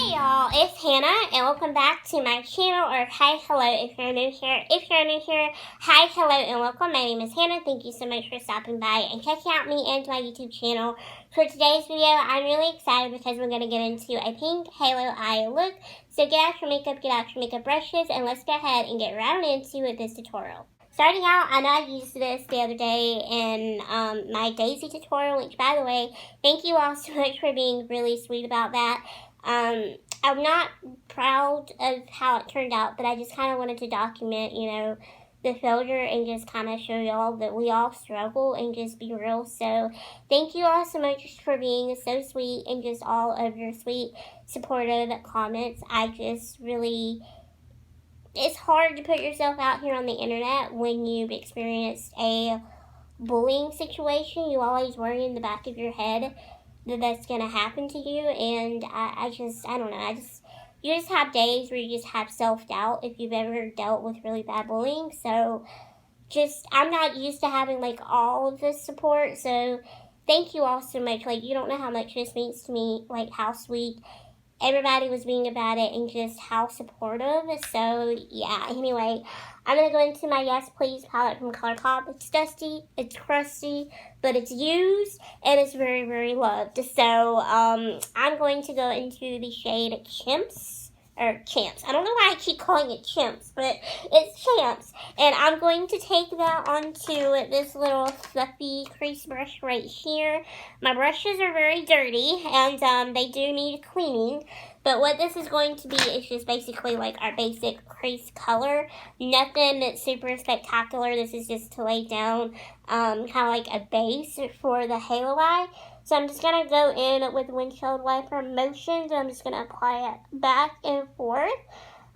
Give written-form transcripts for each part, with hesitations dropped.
Hey y'all, it's Hannah and welcome back to my channel, or hi, hello if you're new here. If you're new here, hi, hello and welcome. My name is Hannah. Thank you so much for stopping by and checking out me and my YouTube channel. For today's video, I'm really excited because we're going to get into a pink halo eye look. So get out your makeup brushes, and let's go ahead and get right into this tutorial. Starting out, I know I used this the other day in my Daisy tutorial, which, by the way, thank you all so much for being really sweet about that. I'm not proud of how it turned out, but I just kind of wanted to document, the failure and just kind of show y'all that we all struggle and just be real. So thank you all so much for being so sweet and just all of your sweet, supportive comments. It's hard to put yourself out here on the internet when you've experienced a bullying situation. You always worry in the back of your head that that's going to happen to you, and I don't know, you just have days where you just have self-doubt if you've ever dealt with really bad bullying. So I'm not used to having all of this support, so thank you all so much. You don't know how much this means to me, how sweet everybody was being about it and just how supportive. So yeah, anyway, I'm going to go into my Yes Please palette from Colourpop. It's dusty, it's crusty, but it's used and it's very, very loved. So I'm going to go into the shade Champs. I don't know why I keep calling it Chimps, but it's Champs. And I'm going to take that onto this little fluffy crease brush right here. My brushes are very dirty, and they do need cleaning. But what this is going to be is just basically our basic crease color. Nothing that's super spectacular. This is just to lay down kind of a base for the halo eye. So I'm just going to go in with windshield wiper motions. I'm just going to apply it back and forth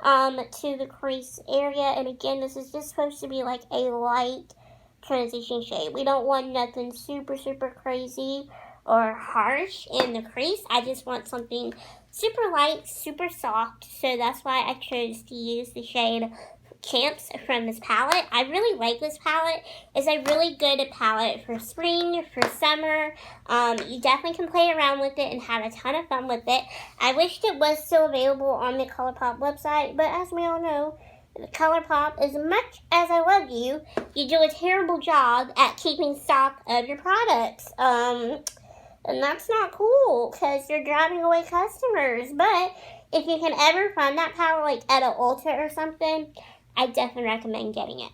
to the crease area. And again, this is just supposed to be a light transition shade. We don't want nothing super, super crazy or harsh in the crease. I just want something super light, super soft. So that's why I chose to use the shade Champs from this palette. I really like this palette. It's a really good palette for spring, for summer. You definitely can play around with it and have a ton of fun with it. I wished it was still available on the Colourpop website, but as we all know, Colourpop, as much as I love you, you do a terrible job at keeping stock of your products. And that's not cool because you're driving away customers. But if you can ever find that palette at an Ulta or something, I definitely recommend getting it.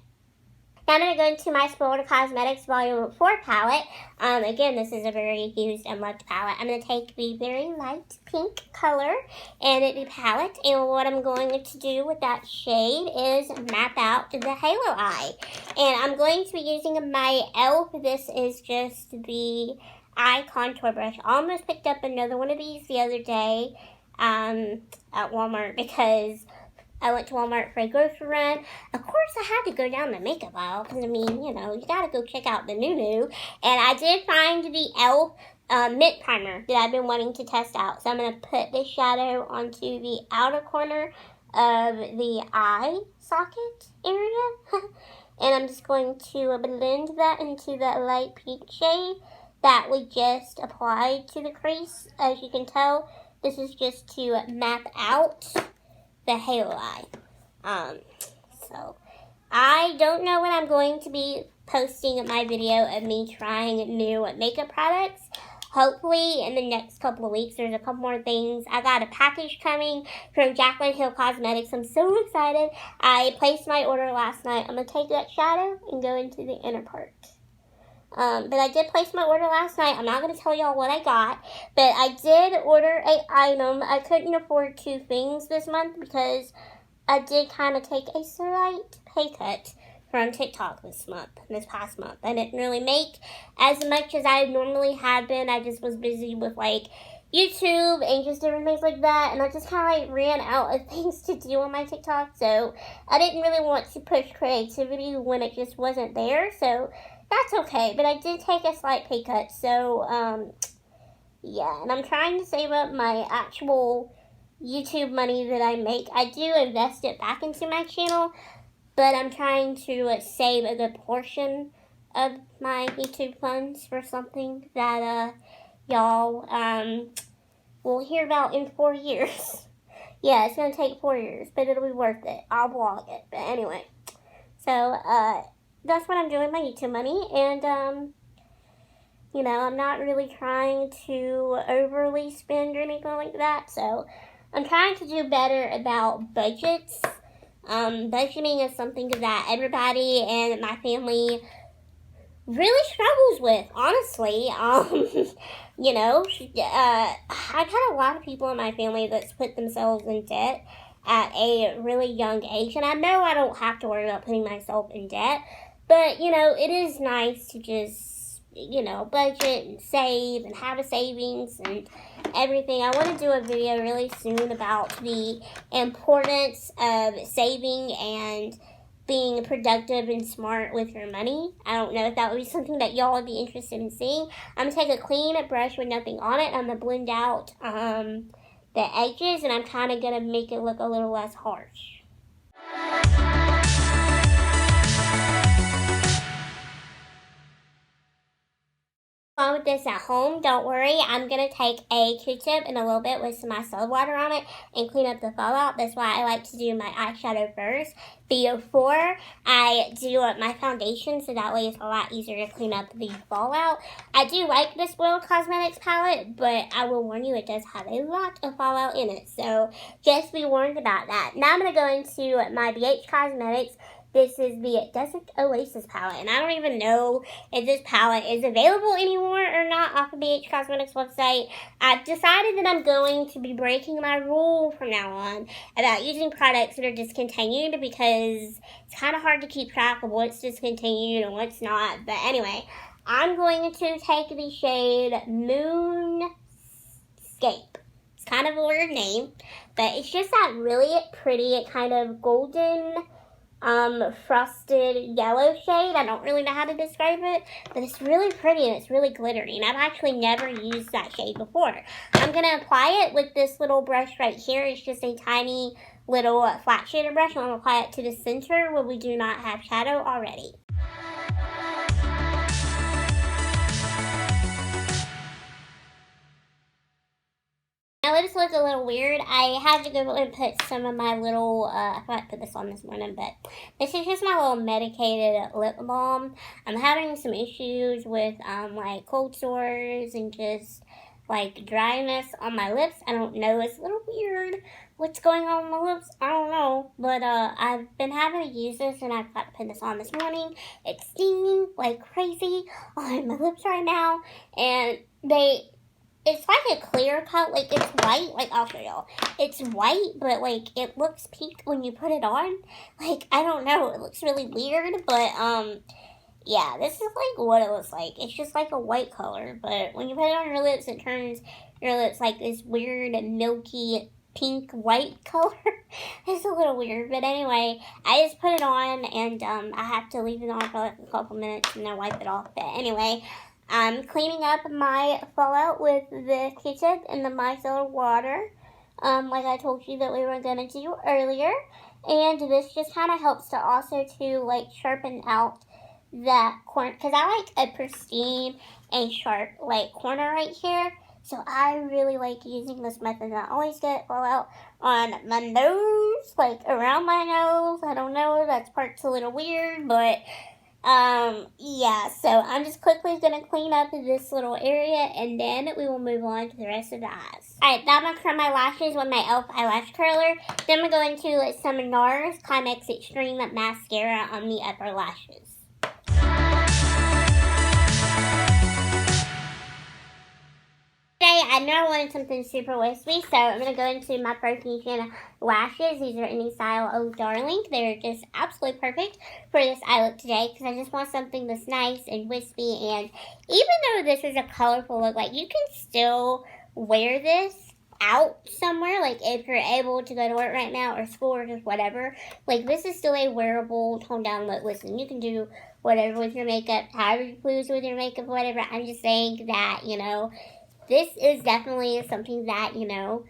Now I'm going to go into my Spoiled Cosmetics Volume 4 palette. Again, this is a very used and loved palette. I'm going to take the very light pink color in the palette, and what I'm going to do with that shade is map out the halo eye. And I'm going to be using my e.l.f. This is just the eye contour brush. I almost picked up another one of these the other day at Walmart because I went to Walmart for a grocery run. Of course, I had to go down the makeup aisle because, you gotta go check out the new. And I did find the e.l.f. Mint Primer that I've been wanting to test out. So I'm going to put this shadow onto the outer corner of the eye socket area. And I'm just going to blend that into that light pink shade that we just applied to the crease. As you can tell, this is just to map out the halo eye. So I don't know when I'm going to be posting my video of me trying new makeup products. Hopefully in the next couple of weeks. There's a couple more things. I got a package coming from Jaclyn Hill Cosmetics. I'm so excited. I placed my order last night. I'm going to take that shadow and go into the inner part. But I did place my order last night. I'm not going to tell y'all what I got, but I did order an item. I couldn't afford 2 things this month because I did kind of take a slight pay cut from TikTok this past month. I didn't really make as much as I normally have been. I just was busy with YouTube and just different things like that, and I just kind of ran out of things to do on my TikTok, so I didn't really want to push creativity when it just wasn't there, so that's okay. But I did take a slight pay cut, so yeah, and I'm trying to save up my actual YouTube money that I make. I do invest it back into my channel, but I'm trying to save a good portion of my YouTube funds for something that y'all will hear about in 4 years. Yeah, it's going to take 4 years, but it'll be worth it. I'll vlog it. But anyway, so that's what I'm doing with my YouTube money. And, you know, I'm not really trying to overly spend or anything like that. So I'm trying to do better about budgets. Budgeting is something that everybody in my family really struggles with, honestly. You know, I've had a lot of people in my family that's put themselves in debt at a really young age, and I know I don't have to worry about putting myself in debt, but, you know, it is nice to just, you know, budget and save and have a savings and everything. I want to do a video really soon about the importance of saving and being productive and smart with your money. I don't know if that would be something that y'all would be interested in seeing. I'm going to take a clean brush with nothing on it. I'm going to blend out the edges, and I'm kind of going to make it look a little less harsh. On with this at home, don't worry. I'm going to take a Q-tip and a little bit with some micellar water on it and clean up the fallout. That's why I like to do my eyeshadow first before I do my foundation, so that way it's a lot easier to clean up the fallout. I do like this World Cosmetics palette, but I will warn you, it does have a lot of fallout in it, so just be warned about that. Now I'm going to go into my BH Cosmetics. This is the Desert Oasis palette, and I don't even know if this palette is available anymore or not off the BH Cosmetics website. I've decided that I'm going to be breaking my rule from now on about using products that are discontinued, because it's kind of hard to keep track of what's discontinued and what's not. But anyway, I'm going to take the shade Moonscape. It's kind of a weird name, but it's just that really pretty kind of golden frosted yellow shade. I don't really know how to describe it, but it's really pretty and it's really glittery, and I've actually never used that shade before. I'm going to apply it with this little brush right here. It's just a tiny little flat shader brush. I'm going to apply it to the center where we do not have shadow already. My lips look a little weird. I had to go and put some of my little, I forgot to put this on this morning, but this is just my little medicated lip balm. I'm having some issues with, like, cold sores and just, like, dryness on my lips. I don't know, it's a little weird what's going on with my lips. I don't know, but, I've been having to use this, and I forgot to put this on this morning. It's stinging like crazy on my lips right now, and it's like a clear coat, like it's white, like I'll show y'all. It's white, but like it looks pink when you put it on. Like, I don't know, it looks really weird, but yeah, this is like what it looks like. It's just like a white color, but when you put it on your lips, it turns your lips like this weird milky pink white color. It's a little weird, but anyway, I just put it on, and I have to leave it on for like a couple minutes and then wipe it off. But anyway, I'm cleaning up my fallout with the Q-tip and the micellar water, like I told you that we were going to do earlier. And this just kind of helps to also to, like, sharpen out that corner, because I like a pristine and sharp, like, corner right here. So I really like using this method. I always get fallout on my nose, like around my nose. I don't know, that part's a little weird, but yeah, so I'm just quickly going to clean up this little area, and then we will move on to the rest of the eyes. Alright, now I'm going to curl my lashes with my e.l.f. eyelash curler. Then we're going to let some Nars Climax Extreme mascara on the upper lashes. Today, I know I wanted something super wispy, so I'm going to go into my Profusion lashes. These are any style Oh Darling. They're just absolutely perfect for this eye look today, because I just want something that's nice and wispy. And even though this is a colorful look, like, you can still wear this out somewhere, like if you're able to go to work right now or school or just whatever. Like, this is still a wearable toned down look. Listen, you can do whatever with your makeup, however you please with your makeup, whatever. I'm just saying that, you know, this is definitely something that, you know,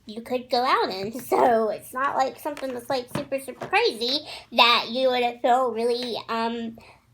you could go out in. So it's not like something that's like super, super crazy that you would feel really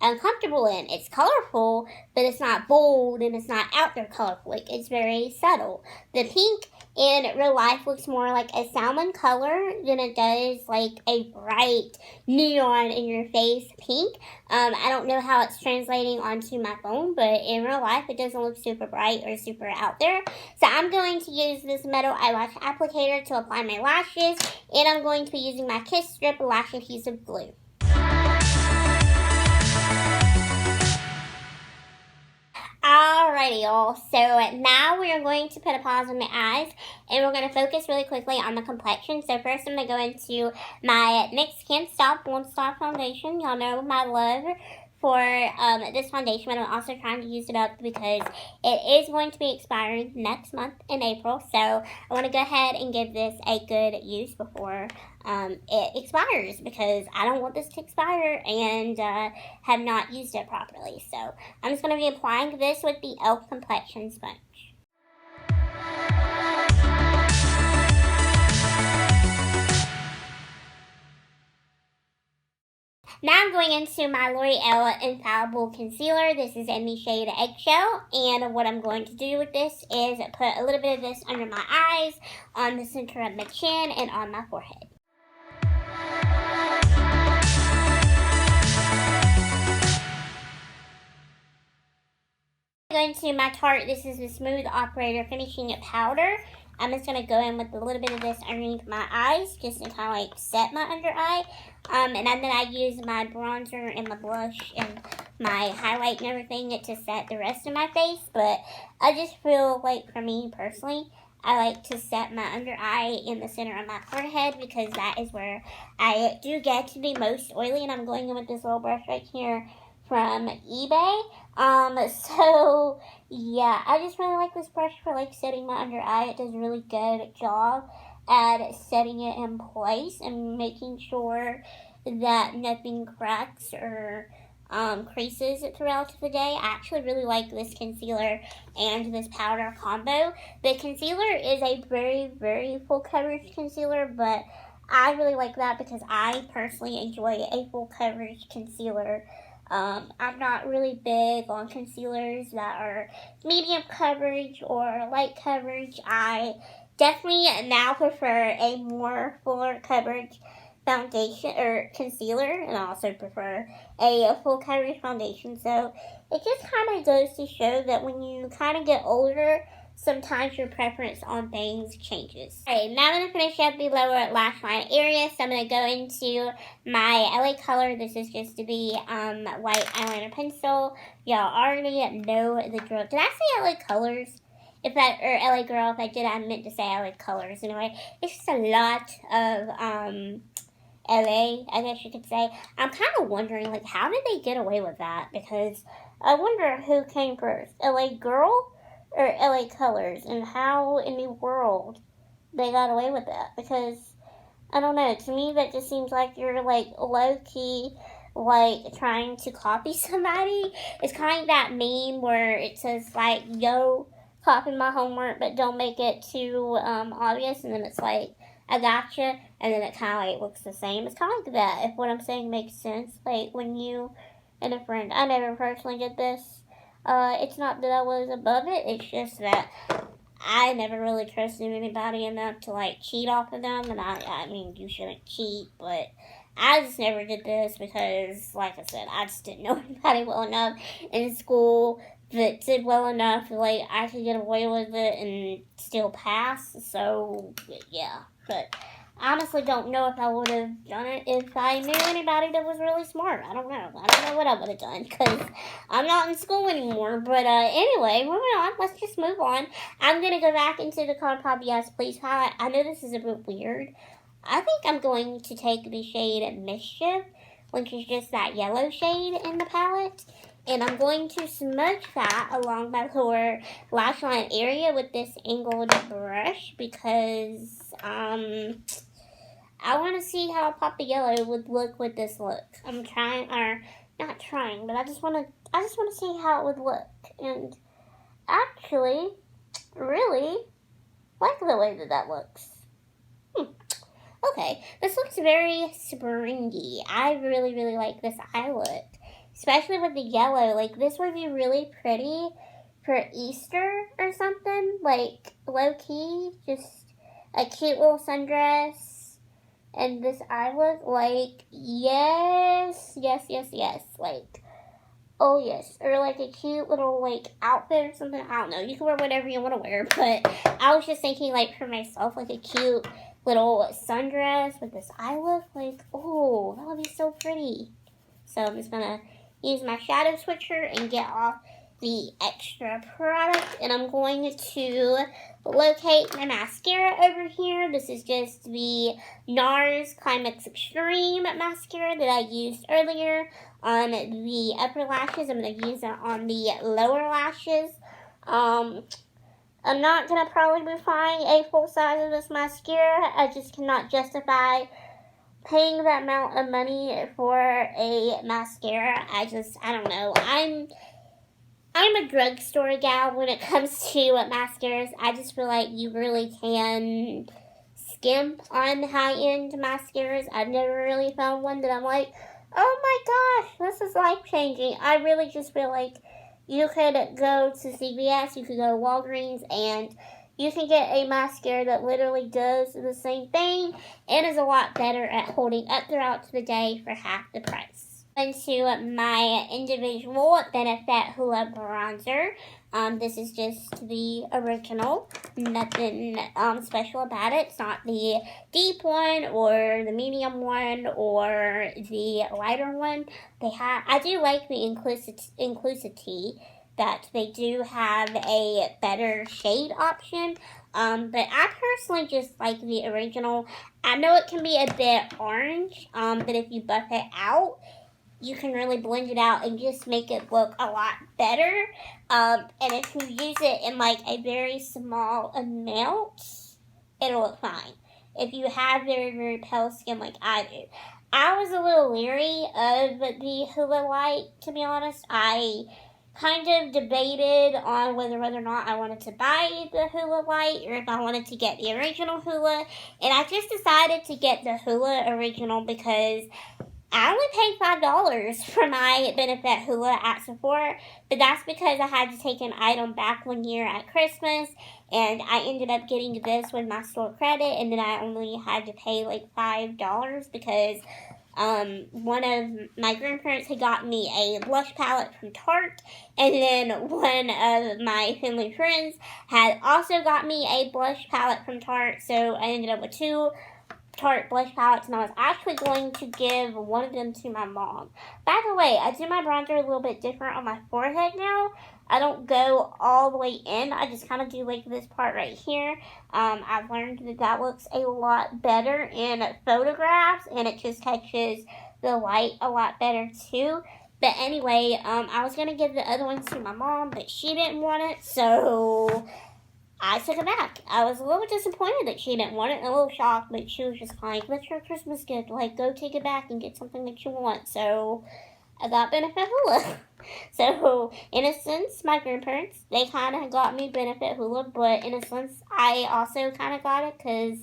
uncomfortable in. It's colorful, but it's not bold and it's not out there colorful. Like, it's very subtle. The pink in real life looks more like a salmon color than it does like a bright neon in your face pink. I don't know how it's translating onto my phone, but in real life it doesn't look super bright or super out there. So I'm going to use this metal eyelash applicator to apply my lashes, and I'm going to be using my Kiss Strip Lash Adhesive Glue. Alrighty, y'all. So now we are going to put a pause on the eyes, and we're going to focus really quickly on the complexion. So first I'm going to go into my NYX Can't Stop Won't Stop foundation. Y'all know my love for this foundation, but I'm also trying to use it up because it is going to be expiring next month in April. So I want to go ahead and give this a good use before it expires, because I don't want this to expire and have not used it properly. So I'm just going to be applying this with the e.l.f. Complexion Sponge. Now I'm going into my L'Oreal Infallible Concealer. This is in the shade Eggshell, and what I'm going to do with this is put a little bit of this under my eyes, on the center of my chin, and on my forehead. Going to my Tarte, this is the Smooth Operator Finishing Powder. I'm just going to go in with a little bit of this underneath my eyes, just to kind of like set my under eye. And then I use my bronzer and my blush and my highlight and everything to set the rest of my face. But I just feel like, for me personally, I like to set my under eye in the center of my forehead, because that is where I do get to be most oily. And I'm going in with this little brush right here from eBay. So yeah, I just really like this brush for like setting my under eye. It does a really good job at setting it in place and making sure that nothing cracks or creases throughout the day. I actually really like this concealer and this powder combo. The concealer is a very, very full coverage concealer, but I really like that because I personally enjoy a full coverage concealer. I'm not really big on concealers that are medium coverage or light coverage. I definitely now prefer a more fuller coverage foundation or concealer, and I also prefer a full coverage foundation. So it just kind of goes to show that when you kind of get older, sometimes your preference on things changes. Alright, now I'm going to finish up the lower lash line area. So I'm going to go into my LA Color. This is just to be white eyeliner pencil. Y'all already know the drill. Did I say LA Colors? Or LA Girl? If I did, I meant to say LA Colors. Anyway, it's just a lot of LA, I guess you could say. I'm kind of wondering, like, how did they get away with that? Because I wonder who came first, LA Girl or LA Colors, and how in the world they got away with that. Because, I don't know, to me that just seems like you're like low-key like trying to copy somebody. It's kind of that meme where it says like, yo, copy my homework but don't make it too obvious, and then it's like, I gotcha, and then it kind of like looks the same. It's kind of like that, if what I'm saying makes sense. Like when you and a friend, I never personally did this. It's not that I was above it, it's just that I never really trusted anybody enough to like cheat off of them. And I mean, you shouldn't cheat, but I just never did this because, like I said, I just didn't know anybody well enough in school that did well enough like I could get away with it and still pass. So yeah, but I honestly don't know if I would have done it if I knew anybody that was really smart. I don't know what I would have done, because I'm not in school anymore. But anyway, moving on. Let's just move on. I'm going to go back into the Colourpop Yes Please palette. I know this is a bit weird. I think I'm going to take the shade Mischief, which is just that yellow shade in the palette. And I'm going to smudge that along my lower lash line area with this angled brush, because I want to see how Pop the Yellow would look with this look. I'm trying, or not trying, but I just want to see how it would look. And actually, really like the way that looks. Okay, this looks very springy. I really, really like this eye look, especially with the yellow. Like, this would be really pretty for Easter or something, like low-key, just a cute little sundress and this eye look, like, yes, like, oh yes, or like a cute little like outfit or something, I don't know, you can wear whatever you want to wear, but I was just thinking like for myself, like a cute little sundress with this eye look, like, oh, that would be so pretty. So I'm just gonna use my shadow switcher and get off the extra product, and I'm going to locate my mascara over here. This is just the Nars Climax Extreme mascara that I used earlier on the upper lashes. I'm going to use it on the lower lashes. I'm not going to probably be buying a full size of this mascara. I just cannot justify paying that amount of money for a mascara. I don't know. I'm a drugstore gal when it comes to mascaras. I just feel like you really can skimp on high-end mascaras. I've never really found one that I'm like, oh my gosh, this is life-changing. I really just feel like you could go to CVS, you could go to Walgreens, and you can get a mascara that literally does the same thing and is a lot better at holding up throughout the day for half the price. Into my individual Benefit Hoola bronzer. This is just the original. Nothing special about it. It's not the deep one or the medium one or the lighter one. I do like the inclusivity that they do have a better shade option. But I personally just like the original. I know it can be a bit orange, but if you buff it out, you can really blend it out and just make it look a lot better. And if you use it in like a very small amount, it'll look fine. If you have very, very pale skin like I do. I was a little leery of the Hoola Light, to be honest. I kind of debated on whether or not I wanted to buy the Hoola Light or if I wanted to get the original Hoola. And I just decided to get the Hoola original because I only paid $5 for my Benefit Hoola at Sephora, but that's because I had to take an item back one year at Christmas, and I ended up getting this with my store credit, and then I only had to pay like $5 because one of my grandparents had got me a blush palette from Tarte, and then one of my family friends had also got me a blush palette from Tarte, so I ended up with two Tarte blush palettes, and I was actually going to give one of them to my mom. By the way, I do my bronzer a little bit different on my forehead now. I don't go all the way in. I just kind of do like this part right here. I've learned that looks a lot better in photographs, and it just catches the light a lot better too. But anyway, I was going to give the other ones to my mom, but she didn't want it, so I took it back. I was a little disappointed that she didn't want it and a little shocked, but she was just like, that's your Christmas gift. Like, go take it back and get something that you want. So I got Benefit Hoola. So, in a sense, my grandparents, they kind of got me Benefit Hoola, but in a sense, I also kind of got it because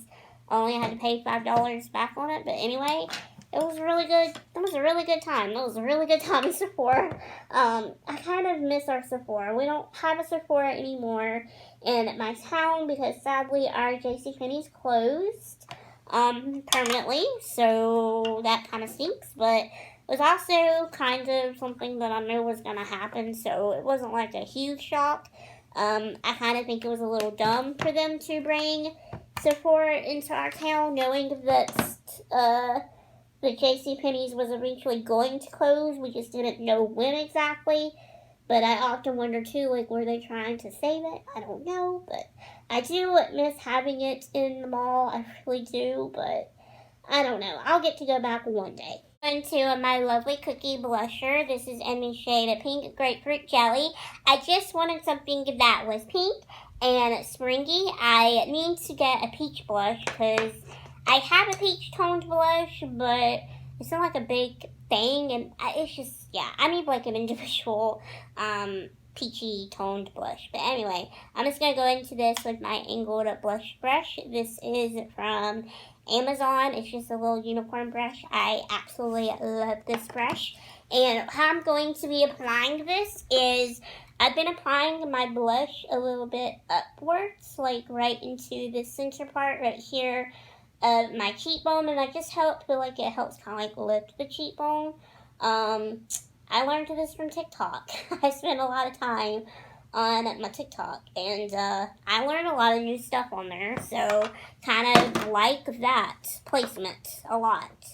I only had to pay $5 back on it. But anyway, it was really good. It was a really good time. It was a really good time in Sephora. I kind of miss our Sephora. We don't have a Sephora anymore in my town because sadly our JCPenney's closed permanently. So that kind of stinks. But it was also kind of something that I knew was going to happen. So it wasn't like a huge shock. I kind of think it was a little dumb for them to bring Sephora into our town, knowing that the JCPenney's was eventually going to close. We just didn't know when exactly. But I often wonder too, like, were they trying to save it? I don't know. But I do miss having it in the mall. I really do. But I don't know. I'll get to go back one day. Into my lovely cookie blusher. This is in the shade Pink Grapefruit Jelly. I just wanted something that was pink and springy. I need to get a peach blush because I have a peach toned blush, but it's not like a big thing, and it's just, yeah, I need like an individual peachy toned blush. But anyway, I'm just going to go into this with my angled blush brush. This is from Amazon. It's just a little unicorn brush. I absolutely love this brush. And how I'm going to be applying this is I've been applying my blush a little bit upwards, like right into the center part right here of my cheekbone, and I just feel like it helps kind of like lift the cheekbone. I learned this from TikTok. I spent a lot of time on my TikTok, and I learned a lot of new stuff on there, so kind of like that placement a lot.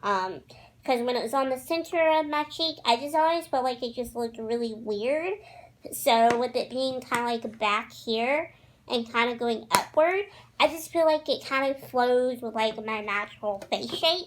Because when it was on the center of my cheek, I just always felt like it just looked really weird. So with it being kind of like back here and kind of going upward, I just feel like it kind of flows with like my natural face shape.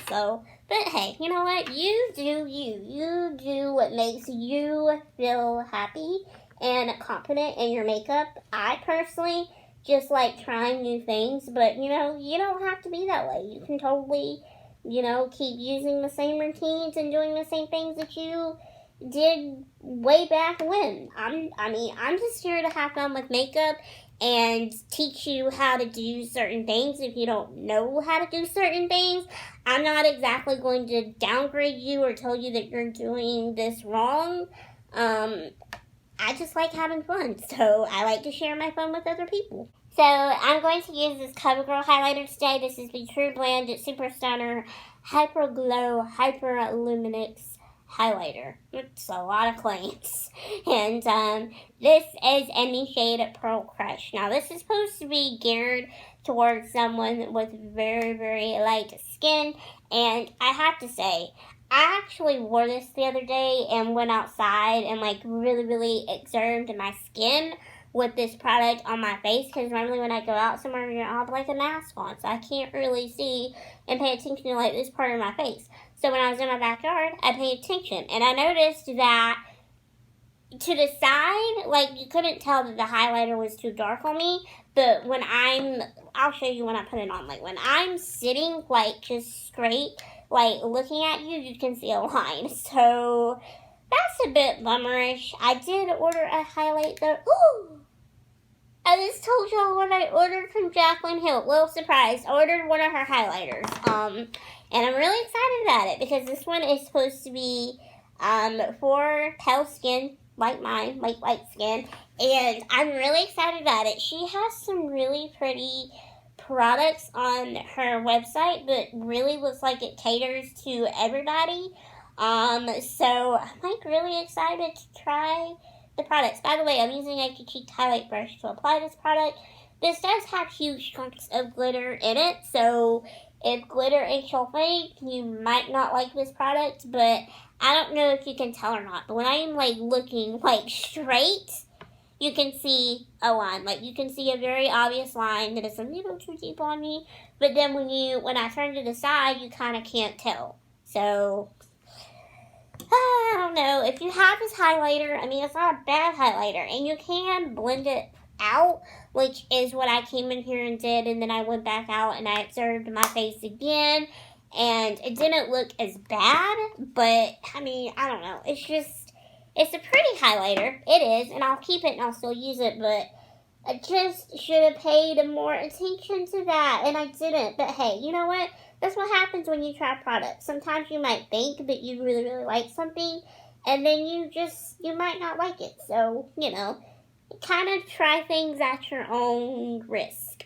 But hey, you know what? You do you. You do what makes you feel happy and confident in your makeup. I personally just like trying new things, but you know, you don't have to be that way. You can totally, you know, keep using the same routines and doing the same things that you did way back when. I'm just here to have fun with makeup and teach you how to do certain things if you don't know how to do certain things. I'm not exactly going to downgrade you or tell you that you're doing this wrong. I just like having fun, so I like to share my fun with other people. So I'm going to use this Covergirl highlighter today. This is the True Blend Super Stunner Hyper Glow Hyper Luminous highlighter. It's a lot of claims. And this is in the shade Pearl Crush. Now this is supposed to be geared towards someone with very, very light skin. And I have to say, I actually wore this the other day and went outside and like really, really observed my skin with this product on my face, because normally when I go out somewhere, you know, I'll have like a mask on, so I can't really see and pay attention to like this part of my face. So when I was in my backyard, I paid attention, and I noticed that to the side, like you couldn't tell that the highlighter was too dark on me, but when I'll show you when I put it on, like when I'm sitting like just straight, like looking at you, you can see a line. So that's a bit bummerish. I did order a highlight though. Ooh! I just told y'all what I ordered from Jaclyn Hill. Little surprise. I ordered one of her highlighters. And I'm really excited about it because this one is supposed to be for pale skin like mine, like white skin. And I'm really excited about it. She has some really pretty products on her website, but really looks like it caters to everybody. So I'm like really excited to try the products. By the way, I'm using a cheek highlight brush to apply this product. This does have huge chunks of glitter in it, so if glitter is your thing, you might not like this product, but I don't know if you can tell or not, but when I am like looking like straight, you can see a line. Like you can see a very obvious line that is a little too deep on me, but then when I turn to the side, you kind of can't tell. So I don't know. If you have this highlighter, I mean, it's not a bad highlighter, and you can blend it out, which is what I came in here and did, and then I went back out and I observed my face again, and it didn't look as bad, but, I mean, I don't know. It's a pretty highlighter. It is, and I'll keep it and I'll still use it, but I just should have paid more attention to that, and I didn't. But hey, you know what? That's what happens when you try products. Sometimes you might think that you really, really like something, and then you might not like it. So, you know, kind of try things at your own risk.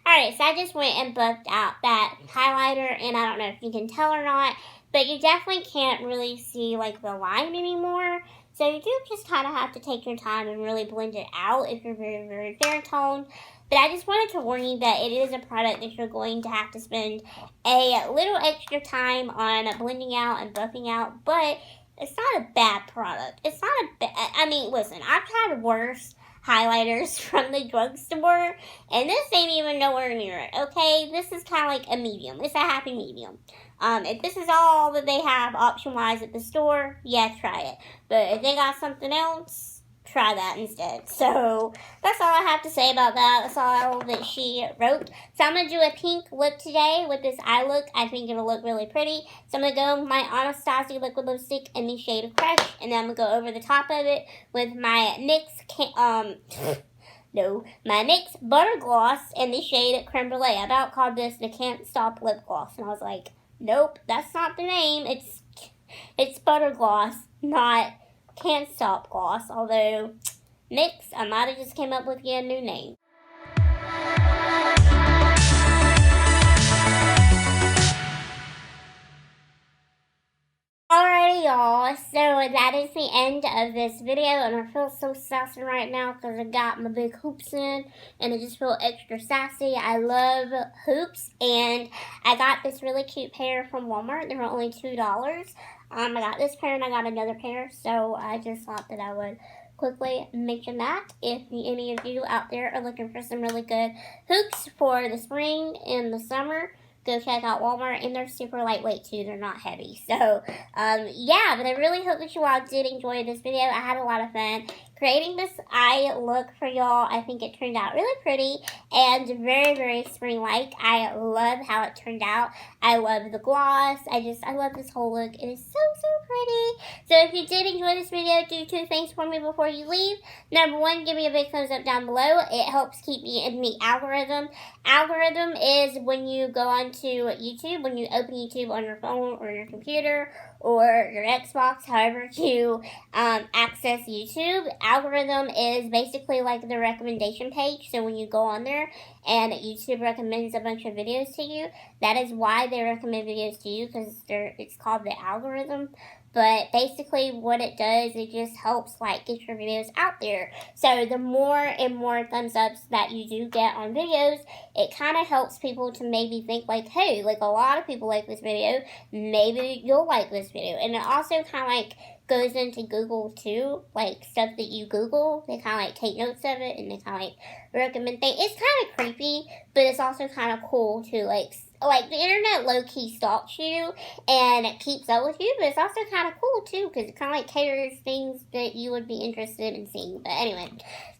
Alright, so I just went and buffed out that highlighter, and I don't know if you can tell or not, but you definitely can't really see like the line anymore. So you do just kind of have to take your time and really blend it out if you're very, very fair toned. But I just wanted to warn you that it is a product that you're going to have to spend a little extra time on blending out and buffing out, but it's not a bad product. It's not a bad, I mean, listen, I've tried worse highlighters from the drugstore, and this ain't even nowhere near it, okay? This is kind of like a medium. It's a happy medium. If this is all that they have option-wise at the store, yeah, try it. But if they got something else, try that instead. So that's all I have to say about that. That's all that she wrote. So I'm going to do a pink lip today with this eye look. I think it'll look really pretty. So I'm going to go with my Anastasia liquid lipstick in the shade of Crush. And then I'm going to go over the top of it with my my NYX Butter Gloss in the shade Creme Brûlée. I about called this the Can't Stop Lip Gloss. And I was like, nope, that's not the name. It's Butter Gloss, not Can't Stop Gloss. Although, NYX, I might have just came up with a new name. Alrighty, y'all, so that is the end of this video, and I feel so sassy right now because I got my big hoops in, and I just feel extra sassy. I love hoops, and I got this really cute pair from Walmart. They were only $2. I got this pair, and I got another pair, so I just thought that I would quickly mention that if any of you out there are looking for some really good hoops for the spring and the summer. Go check out Walmart, and they're super lightweight too. They're not heavy. So, yeah, but I really hope that you all did enjoy this video. I had a lot of fun creating this eye look for y'all. I think it turned out really pretty and very, very spring-like. I love how it turned out. I love the gloss. I love this whole look. It is so, so pretty. So if you did enjoy this video, do 2 things for me before you leave. Number 1, give me a big thumbs up down below. It helps keep me in the algorithm. Algorithm is when you go onto YouTube, when you open YouTube on your phone or your computer or your Xbox, however you access YouTube. Algorithm is basically like the recommendation page. So when you go on there and YouTube recommends a bunch of videos to you, that is why they recommend videos to you, because it's called the algorithm. But basically what it does, it just helps like get your videos out there. So the more and more thumbs ups that you do get on videos, it kind of helps people to maybe think like, hey, like a lot of people like this video, maybe you'll like this video. And it also kind of like goes into Google too, like stuff that you Google, they kind of like take notes of it and they kind of like recommend things. It's kind of creepy, but it's also kind of cool to like the internet low-key stalks you and it keeps up with you, but it's also kind of cool too because it kind of like caters things that you would be interested in seeing. But anyway,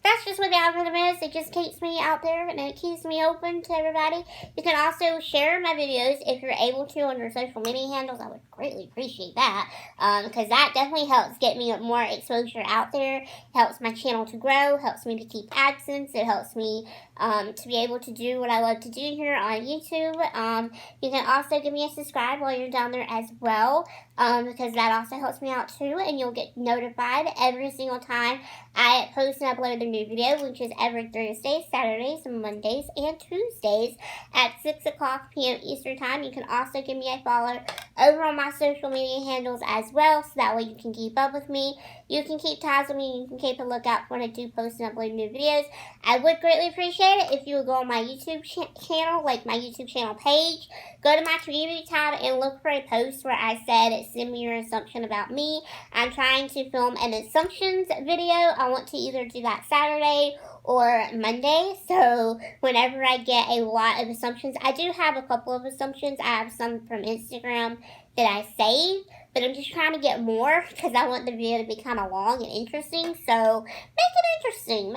that's just what the algorithm is. It just keeps me out there and it keeps me open to everybody. You can also share my videos if you're able to on your social media handles. I would greatly appreciate that because that definitely helps get me more exposure out there. It helps my channel to grow, helps me to keep AdSense, it helps me to be able to do what I love to do here on YouTube. You can also give me a subscribe while you're down there as well, because that also helps me out too, and you'll get notified every single time I post and upload a new video, which is every Thursdays, Saturdays, Mondays, and Tuesdays at 6 o'clock p.m. Eastern Time. You can also give me a follow over on my social media handles as well, so that way you can keep up with me. You can keep tabs with me. You can keep a lookout for when I do post and upload new videos. I would greatly appreciate it if you would go on my YouTube channel, like my YouTube channel page. Go to my community tab and look for a post where I said, send me your assumption about me. I'm trying to film an assumptions video. I want to either do that Saturday or Monday. So whenever I get a lot of assumptions, I do have a couple of assumptions. I have some from Instagram that I saved, but I'm just trying to get more because I want the video to be kind of long and interesting. So make it interesting,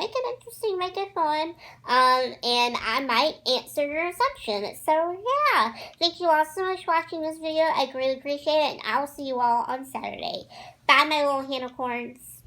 make it fun, and I might answer your assumption. So yeah, thank you all so much for watching this video. I greatly appreciate it, and I will see you all on Saturday. Bye, my little unicorns.